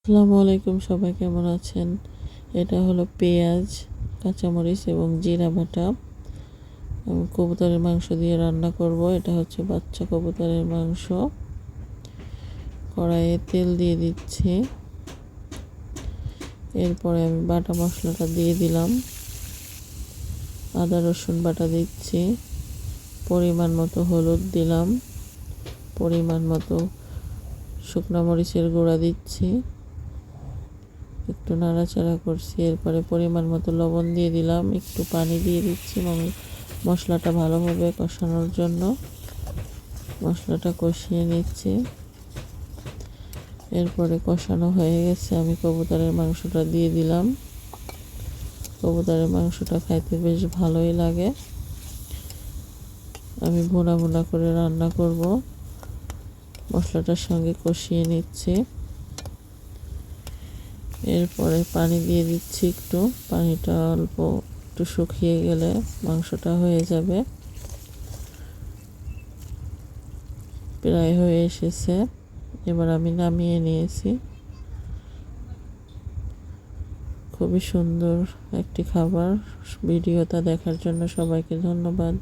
আসসালামু আলাইকুম, সবাই কেমন আছেন? এটা হলো পেঁয়াজ, কাঁচামরিচ এবং জিরা বাটা। আমি কবুতরের মাংস দিয়ে রান্না করব। এটা হচ্ছে বাচ্চা কবুতরের মাংস। কড়াইয়ে তেল দিয়ে দিচ্ছি। এরপরে আমি বাটা মশলাটা দিয়ে দিলাম। আদা রসুন বাটা দিচ্ছি। পরিমাণ মতো হলুদ দিলাম। পরিমাণ মতো শুকনো মরিচের গুঁড়া দিচ্ছি। একটু নাড়াচাড়া করছি। এরপরে পরিমাণ মতো লবণ দিয়ে দিলাম। একটু পানি দিয়ে দিচ্ছি মশলাটা ভালোভাবে কষানোর জন্য। মশলাটা কষিয়ে নিচ্ছি। এরপরে কষানো হয়ে গেছে, আমি কবুতরের মাংসটা দিয়ে দিলাম। কবুতরের মাংসটা খাইতে বেশ ভালোই লাগে। আমি ভুনা ভুনা করে রান্না করব। মশলাটার সঙ্গে কষিয়ে নিচ্ছি। এরপরে পানি দিয়ে দিচ্ছি একটু। পানিটা অল্প একটু শুকিয়ে গেলে মাংসটা হয়ে যাবে। প্রায় হয়ে এসেছে। এবার আমি নামিয়ে নিয়েছি। খুবই সুন্দর একটি খাবার। ভিডিওটা দেখার জন্য সবাইকে ধন্যবাদ।